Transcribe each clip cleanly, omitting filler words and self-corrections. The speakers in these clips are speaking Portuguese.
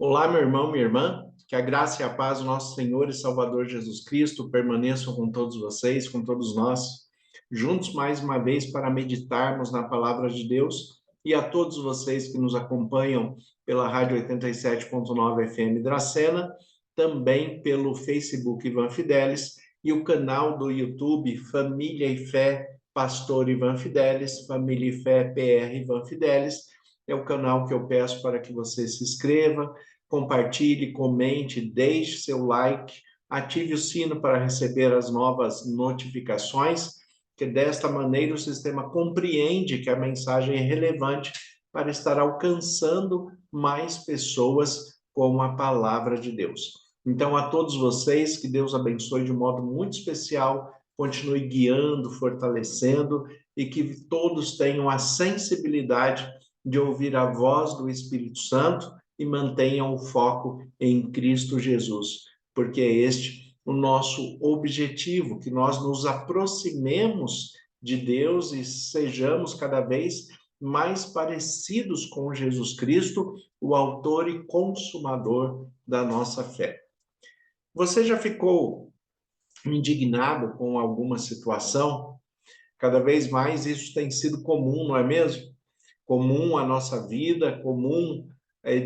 Olá, meu irmão, minha irmã, que a graça e a paz do nosso Senhor e Salvador Jesus Cristo permaneçam com todos vocês, com todos nós, juntos mais uma vez para meditarmos na palavra de Deus e a todos vocês que nos acompanham pela Rádio 87.9 FM Dracena, também pelo Facebook Ivan Fidelis e o canal do YouTube Família e Fé Pastor Ivan Fidelis, Família e Fé PR Ivan Fidelis. É o canal que eu peço para que você se inscreva, compartilhe, comente, deixe seu like, ative o sino para receber as novas notificações, que desta maneira o sistema compreende que a mensagem é relevante para estar alcançando mais pessoas com a palavra de Deus. Então, a todos vocês, que Deus abençoe de um modo muito especial, continue guiando, fortalecendo e que todos tenham a sensibilidade de ouvir a voz do Espírito Santo e mantenham o foco em Cristo Jesus, porque é este o nosso objetivo, que nós nos aproximemos de Deus e sejamos cada vez mais parecidos com Jesus Cristo, o autor e consumador da nossa fé. Você já ficou indignado com alguma situação? Cada vez mais isso tem sido comum, não é mesmo? Comum à nossa vida, comum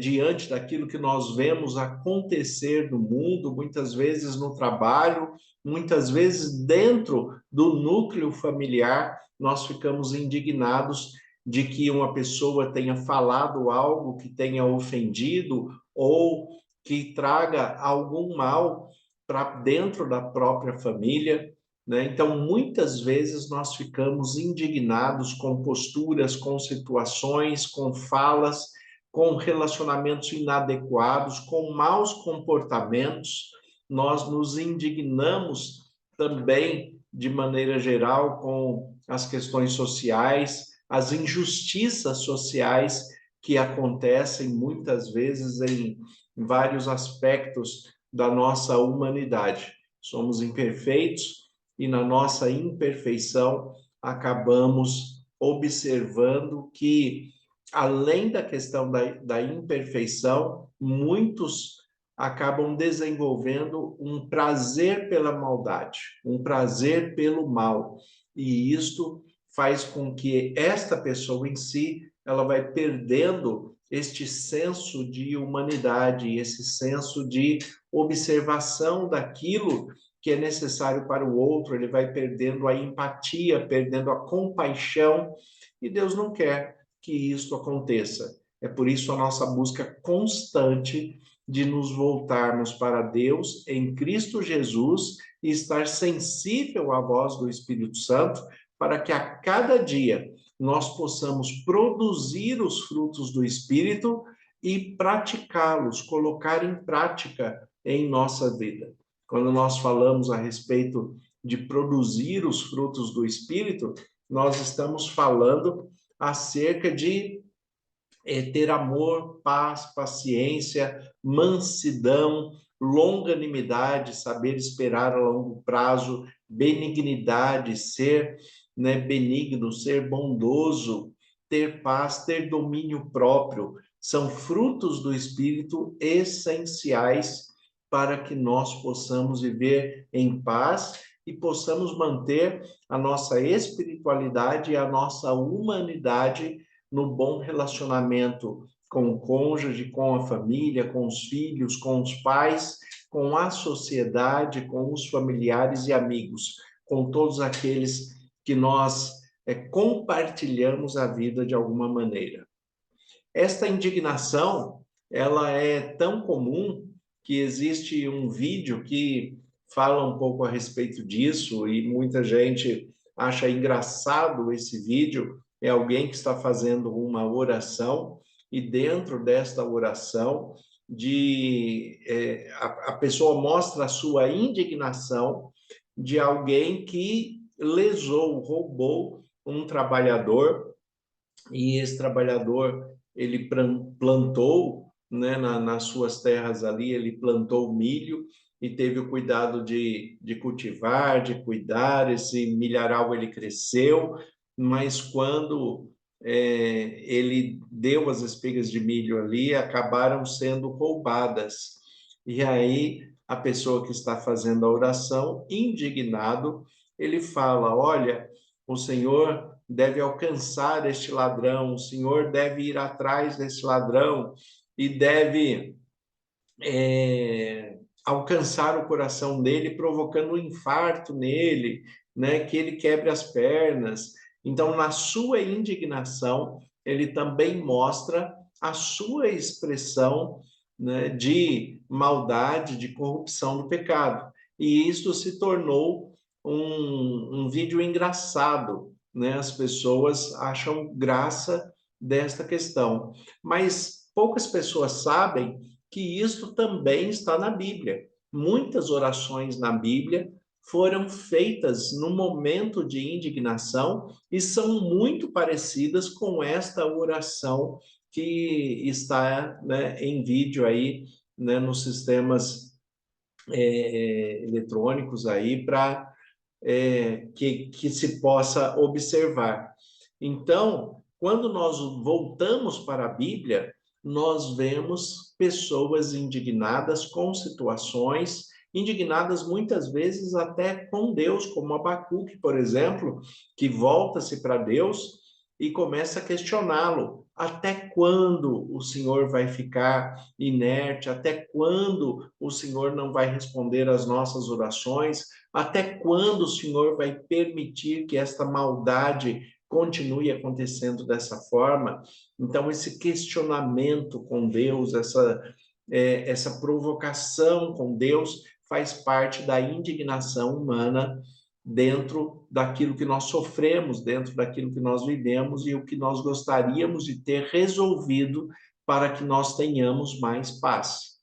diante daquilo que nós vemos acontecer no mundo, muitas vezes no trabalho, muitas vezes dentro do núcleo familiar, nós ficamos indignados de que uma pessoa tenha falado algo que tenha ofendido ou que traga algum mal para dentro da própria família, né? Então, muitas vezes nós ficamos indignados com posturas, com situações, com falas, com relacionamentos inadequados, com maus comportamentos. Nós nos indignamos também, de maneira geral, com as questões sociais, as injustiças sociais que acontecem muitas vezes em vários aspectos da nossa humanidade. Somos imperfeitos, e na nossa imperfeição acabamos observando que, além da questão da imperfeição, muitos acabam desenvolvendo um prazer pela maldade, um prazer pelo mal. E isto faz com que esta pessoa em si, ela vai perdendo este senso de humanidade, esse senso de observação daquilo que é necessário para o outro, ele vai perdendo a empatia, perdendo a compaixão, e Deus não quer que isso aconteça. É por isso a nossa busca constante de nos voltarmos para Deus em Cristo Jesus e estar sensível à voz do Espírito Santo, para que a cada dia nós possamos produzir os frutos do Espírito e praticá-los, colocar em prática em nossa vida. Quando nós falamos a respeito de produzir os frutos do Espírito, nós estamos falando acerca de ter amor, paz, paciência, mansidão, longanimidade, saber esperar a longo prazo, benignidade, ser, né, benigno, ser bondoso, ter paz, ter domínio próprio. São frutos do Espírito essenciais para que nós possamos viver em paz e possamos manter a nossa espiritualidade e a nossa humanidade no bom relacionamento com o cônjuge, com a família, com os filhos, com os pais, com a sociedade, com os familiares e amigos, com todos aqueles que nós compartilhamos a vida de alguma maneira. Esta indignação, ela é tão comum que existe um vídeo que fala um pouco a respeito disso e muita gente acha engraçado esse vídeo. É alguém que está fazendo uma oração e dentro desta oração a pessoa mostra a sua indignação de alguém que lesou, roubou um trabalhador, e esse trabalhador ele plantou, né, nas suas terras ali, ele plantou milho e teve o cuidado de cultivar, de cuidar, esse milharal ele cresceu, mas quando ele deu as espigas de milho ali, acabaram sendo roubadas. E aí a pessoa que está fazendo a oração, indignado, ele fala: olha, o Senhor deve alcançar este ladrão, o Senhor deve ir atrás desse ladrão e deve alcançar o coração dele, provocando um infarto nele, né, que ele quebre as pernas. Então, na sua indignação, ele também mostra a sua expressão, né, de maldade, de corrupção do pecado. E isso se tornou um vídeo engraçado, né? As pessoas acham graça desta questão, mas poucas pessoas sabem que isto também está na Bíblia. Muitas orações na Bíblia foram feitas no momento de indignação e são muito parecidas com esta oração que está, né, em vídeo aí, né, nos sistemas eletrônicos aí para que se possa observar. Então, quando nós voltamos para a Bíblia, nós vemos pessoas indignadas com situações, indignadas muitas vezes até com Deus, como Abacuque, por exemplo, que volta-se para Deus e começa a questioná-lo. Até quando o Senhor vai ficar inerte? Até quando o Senhor não vai responder às nossas orações? Até quando o Senhor vai permitir que esta maldade continue acontecendo dessa forma? Então, esse questionamento com Deus, essa provocação com Deus, faz parte da indignação humana dentro daquilo que nós sofremos, dentro daquilo que nós vivemos e o que nós gostaríamos de ter resolvido para que nós tenhamos mais paz.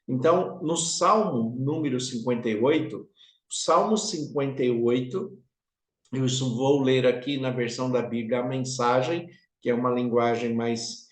Então, no Salmo número 58, Salmo 58, eu vou ler aqui na versão da Bíblia a mensagem, que é uma linguagem mais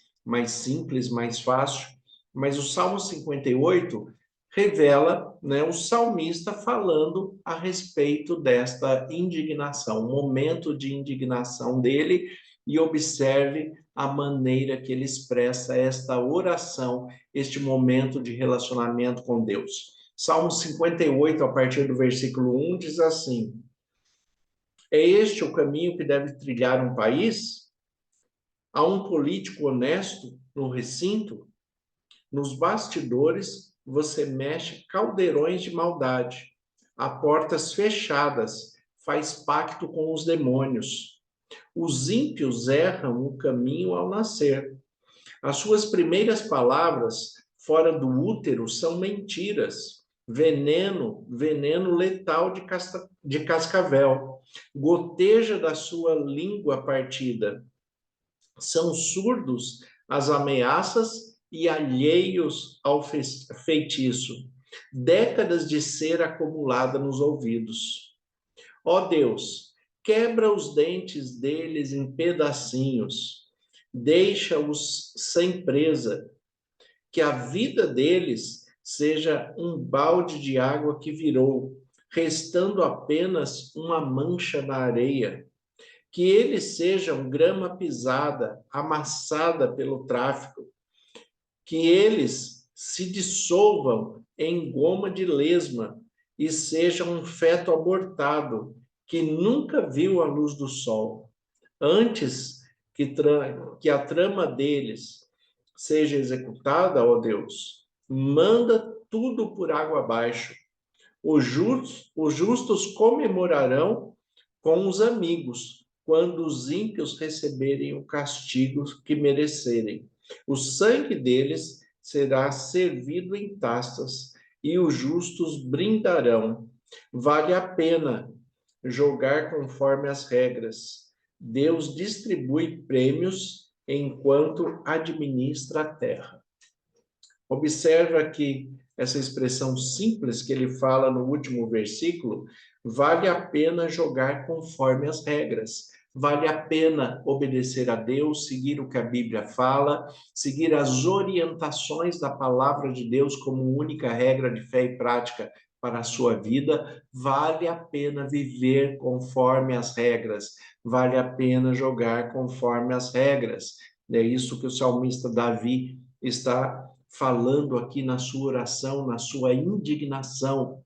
simples, mais fácil, mas o Salmo 58 revela, né, o salmista falando a respeito desta indignação, o momento de indignação dele, e observe a maneira que ele expressa esta oração, este momento de relacionamento com Deus. Salmo 58, a partir do versículo 1, diz assim: é este o caminho que deve trilhar um país? Há um político honesto no recinto? Nos bastidores você mexe caldeirões de maldade. A portas fechadas faz pacto com os demônios. Os ímpios erram o caminho ao nascer. As suas primeiras palavras fora do útero são mentiras. Veneno letal de cascavel. Goteja da sua língua partida. São surdos às ameaças e alheios ao feitiço. Décadas de cera acumulada nos ouvidos. Ó Deus, quebra os dentes deles em pedacinhos. Deixa-os sem presa. Que a vida deles seja um balde de água que virou, restando apenas uma mancha na areia. Que eles sejam grama pisada, amassada pelo tráfico. Que eles se dissolvam em goma de lesma e sejam um feto abortado, que nunca viu a luz do sol. Antes que a trama deles seja executada, ó Deus, manda tudo por água abaixo. Os justos comemorarão com os amigos, quando os ímpios receberem o castigo que merecerem. O sangue deles será servido em taças, e os justos brindarão. Vale a pena jogar conforme as regras. Deus distribui prêmios enquanto administra a terra. Observa que essa expressão simples que ele fala no último versículo, vale a pena jogar conforme as regras. Vale a pena obedecer a Deus, seguir o que a Bíblia fala, seguir as orientações da palavra de Deus como única regra de fé e prática para a sua vida, vale a pena viver conforme as regras, vale a pena jogar conforme as regras. É isso que o salmista Davi está falando aqui na sua oração, na sua indignação.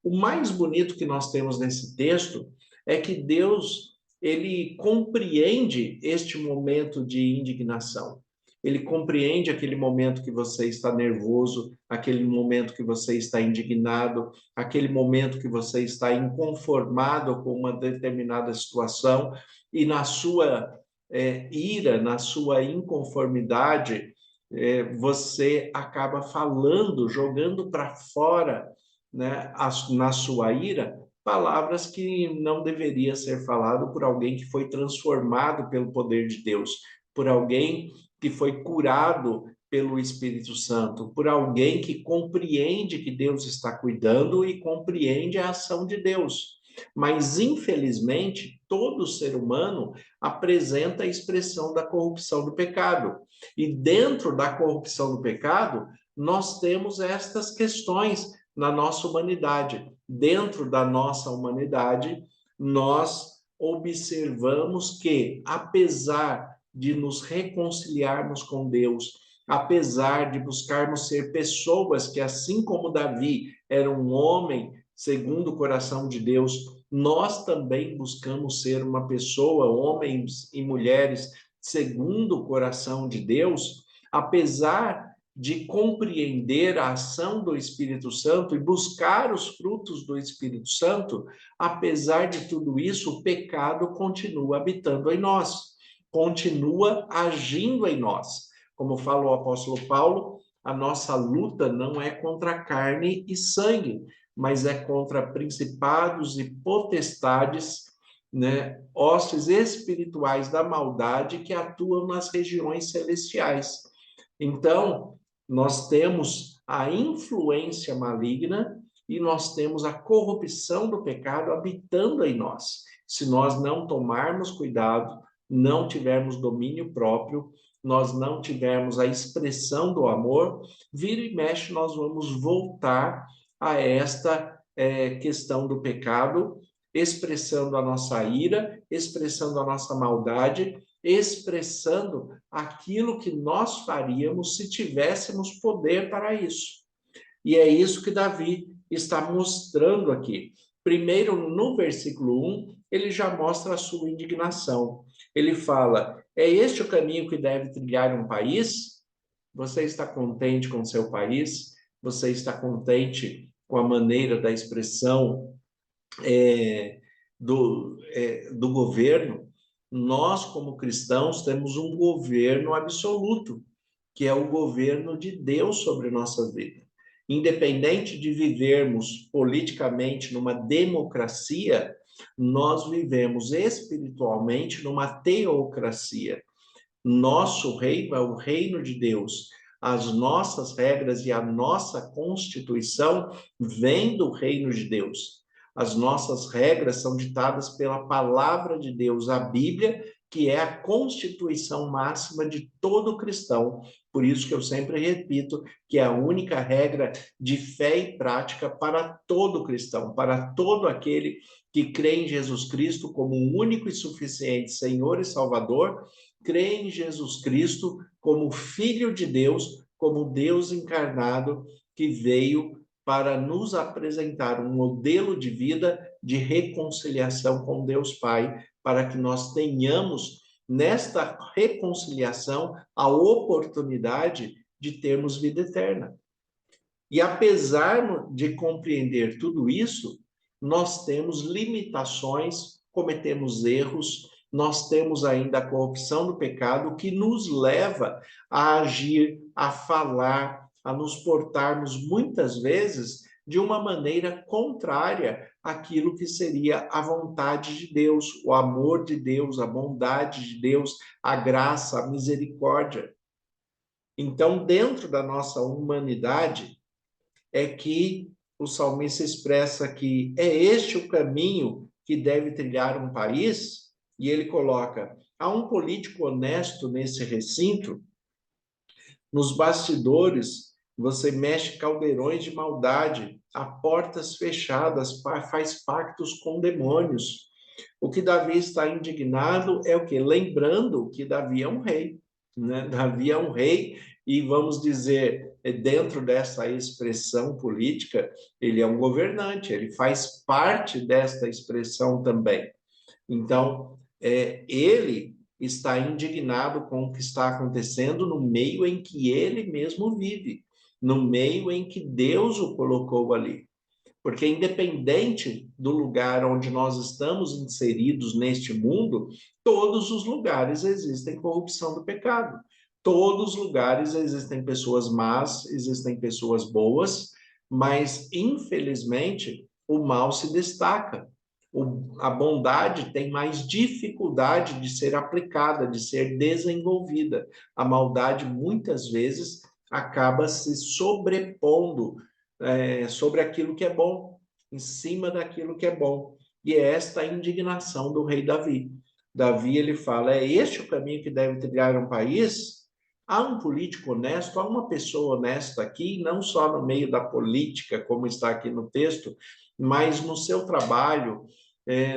O mais bonito que nós temos nesse texto é que Deus, ele compreende este momento de indignação. Ele compreende aquele momento que você está nervoso, aquele momento que você está indignado, aquele momento que você está inconformado com uma determinada situação e na sua ira, na sua inconformidade, você acaba falando, jogando para fora, né, na sua ira, palavras que não deveria ser falado por alguém que foi transformado pelo poder de Deus, por alguém que foi curado pelo Espírito Santo, por alguém que compreende que Deus está cuidando e compreende a ação de Deus. Mas, infelizmente, todo ser humano apresenta a expressão da corrupção do pecado. E dentro da corrupção do pecado, nós temos estas questões na nossa humanidade. Dentro da nossa humanidade, nós observamos que, apesar de nos reconciliarmos com Deus, apesar de buscarmos ser pessoas que, assim como Davi era um homem segundo o coração de Deus, nós também buscamos ser uma pessoa, homens e mulheres, segundo o coração de Deus, apesar de compreender a ação do Espírito Santo e buscar os frutos do Espírito Santo, apesar de tudo isso, o pecado continua habitando em nós, continua agindo em nós. Como fala o apóstolo Paulo, a nossa luta não é contra carne e sangue, mas é contra principados e potestades, né, hostes espirituais da maldade que atuam nas regiões celestiais. Então, nós temos a influência maligna e nós temos a corrupção do pecado habitando em nós. Se nós não tomarmos cuidado, não tivermos domínio próprio, nós não tivermos a expressão do amor, vira e mexe, nós vamos voltar a esta questão do pecado, expressando a nossa ira, expressando a nossa maldade, expressando aquilo que nós faríamos se tivéssemos poder para isso. E é isso que Davi está mostrando aqui. Primeiro, no versículo 1, ele já mostra a sua indignação. Ele fala: é este o caminho que deve trilhar um país? Você está contente com seu país? Você está contente com a maneira da expressão do governo? Nós, como cristãos, temos um governo absoluto, que é o governo de Deus sobre nossa vida. Independente de vivermos politicamente numa democracia, nós vivemos espiritualmente numa teocracia. Nosso reino é o reino de Deus. As nossas regras e a nossa constituição vêm do reino de Deus. As nossas regras são ditadas pela palavra de Deus, a Bíblia, que é a constituição máxima de todo cristão. Por isso que eu sempre repito que é a única regra de fé e prática para todo cristão, para todo aquele que crê em Jesus Cristo como o único e suficiente Senhor e Salvador, crê em Jesus Cristo como Filho de Deus, como Deus encarnado que veio para nos apresentar um modelo de vida de reconciliação com Deus Pai, para que nós tenhamos nesta reconciliação a oportunidade de termos vida eterna. E apesar de compreender tudo isso, nós temos limitações, cometemos erros, nós temos ainda a corrupção do pecado que nos leva a agir, a falar, a nos portarmos muitas vezes de uma maneira contrária àquilo que seria a vontade de Deus, o amor de Deus, a bondade de Deus, a graça, a misericórdia. Então, dentro da nossa humanidade, é que o salmista expressa que é este o caminho que deve trilhar um país, e ele coloca: há um político honesto nesse recinto, nos bastidores você mexe caldeirões de maldade, a portas fechadas, faz pactos com demônios. O que Davi está indignado é o quê? Lembrando que Davi é um rei, né? Davi é um rei e vamos dizer, dentro dessa expressão política, ele é um governante, ele faz parte desta expressão também. Então, ele está indignado com o que está acontecendo no meio em que ele mesmo vive, no meio em que Deus o colocou ali. Porque, independente do lugar onde nós estamos inseridos neste mundo, todos os lugares existem corrupção do pecado. Todos os lugares existem pessoas más, existem pessoas boas, mas, infelizmente, o mal se destaca. A bondade tem mais dificuldade de ser aplicada, de ser desenvolvida. A maldade, muitas vezes, acaba se sobrepondo sobre aquilo que é bom, em cima daquilo que é bom. E é esta a indignação do rei Davi. Davi, ele fala, é este o caminho que deve trilhar um país? Há um político honesto, há uma pessoa honesta aqui, não só no meio da política, como está aqui no texto, mas no seu trabalho,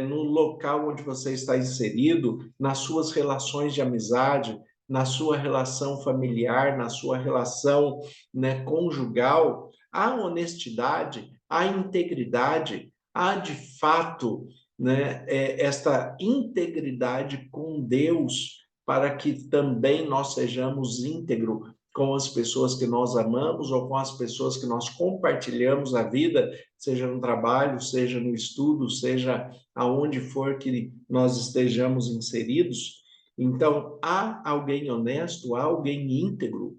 no local onde você está inserido, nas suas relações de amizade, na sua relação familiar, na sua relação, né, conjugal, há honestidade, há integridade, há de fato, né, esta integridade com Deus, para que também nós sejamos íntegros com as pessoas que nós amamos ou com as pessoas que nós compartilhamos a vida, seja no trabalho, seja no estudo, seja aonde for que nós estejamos inseridos. Então, há alguém honesto, há alguém íntegro.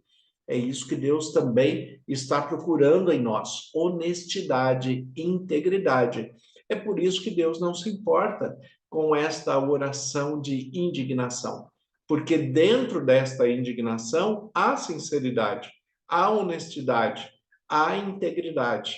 É isso que Deus também está procurando em nós: honestidade, integridade. É por isso que Deus não se importa com esta oração de indignação, porque dentro desta indignação há sinceridade, há honestidade, há integridade.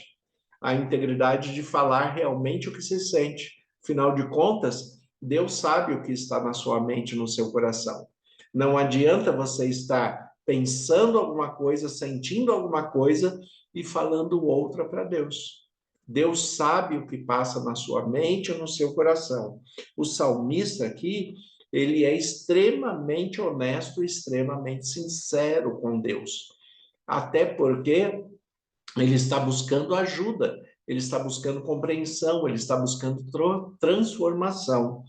A integridade de falar realmente o que se sente. Afinal de contas, Deus sabe o que está na sua mente, no seu coração. Não adianta você estar pensando alguma coisa, sentindo alguma coisa e falando outra para Deus. Deus sabe o que passa na sua mente ou no seu coração. O salmista aqui, ele é extremamente honesto, extremamente sincero com Deus. Até porque ele está buscando ajuda, ele está buscando compreensão, ele está buscando transformação.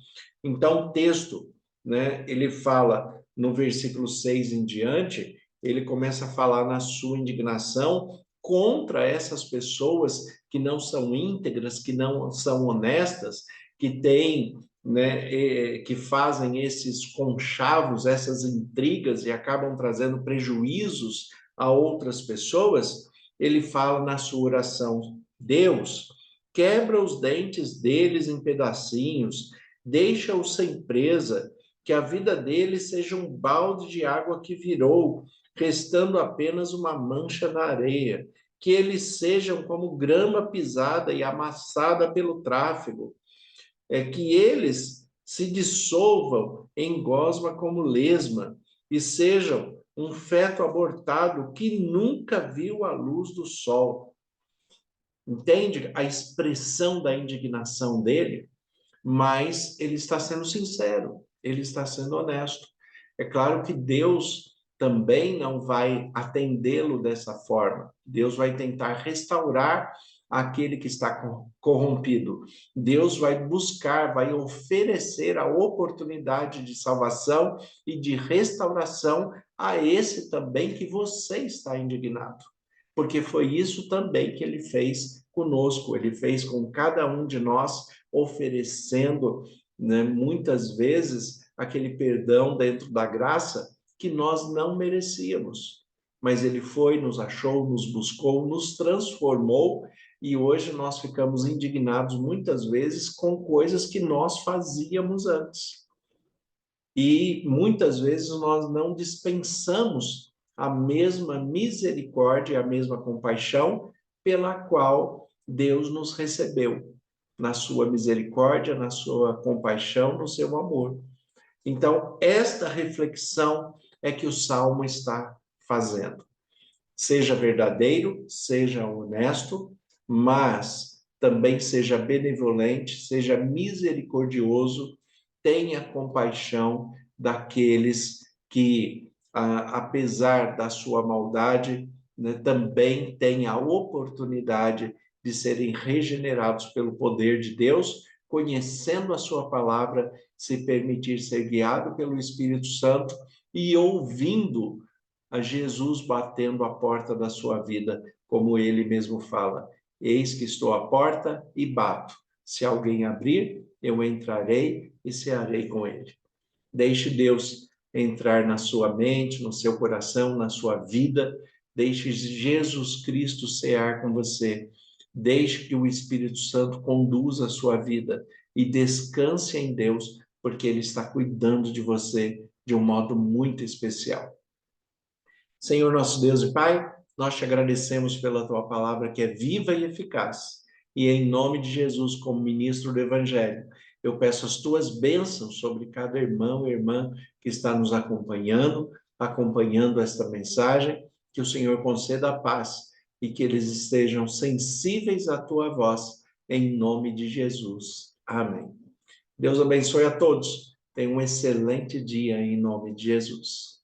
Então, o texto, né, ele fala no versículo 6 em diante, ele começa a falar na sua indignação contra essas pessoas que não são íntegras, que não são honestas, que têm, né, que fazem esses conchavos, essas intrigas e acabam trazendo prejuízos a outras pessoas. Ele fala na sua oração: Deus, quebra os dentes deles em pedacinhos, deixa-os sem presa, que a vida deles seja um balde de água que virou, restando apenas uma mancha na areia, que eles sejam como grama pisada e amassada pelo tráfego, que eles se dissolvam em gosma como lesma e sejam um feto abortado que nunca viu a luz do sol. Entende a expressão da indignação dele? Mas ele está sendo sincero, ele está sendo honesto. É claro que Deus também não vai atendê-lo dessa forma. Deus vai tentar restaurar aquele que está corrompido. Deus vai buscar, vai oferecer a oportunidade de salvação e de restauração a esse também que você está indignado. Porque foi isso também que ele fez conosco, ele fez com cada um de nós, oferecendo, né, muitas vezes aquele perdão dentro da graça que nós não merecíamos. Mas ele foi, nos achou, nos buscou, nos transformou e hoje nós ficamos indignados muitas vezes com coisas que nós fazíamos antes. E muitas vezes nós não dispensamos a mesma misericórdia, a mesma compaixão pela qual Deus nos recebeu, na sua misericórdia, na sua compaixão, no seu amor. Então, esta reflexão é que o Salmo está fazendo. Seja verdadeiro, seja honesto, mas também seja benevolente, seja misericordioso, tenha compaixão daqueles que, apesar da sua maldade, né, também têm a oportunidade de serem regenerados pelo poder de Deus, conhecendo a sua palavra, se permitir ser guiado pelo Espírito Santo e ouvindo a Jesus batendo a porta da sua vida, como ele mesmo fala: eis que estou à porta e bato. Se alguém abrir, eu entrarei e cearei com ele. Deixe Deus entrar na sua mente, no seu coração, na sua vida. Deixe Jesus Cristo cear com você. Deixe que o Espírito Santo conduza a sua vida e descanse em Deus, porque Ele está cuidando de você de um modo muito especial. Senhor nosso Deus e Pai, nós te agradecemos pela tua palavra que é viva e eficaz. E em nome de Jesus, como ministro do Evangelho, eu peço as tuas bênçãos sobre cada irmão e irmã que está nos acompanhando esta mensagem, que o Senhor conceda a paz e que eles estejam sensíveis à tua voz, em nome de Jesus. Amém. Deus abençoe a todos. Tenha um excelente dia em nome de Jesus.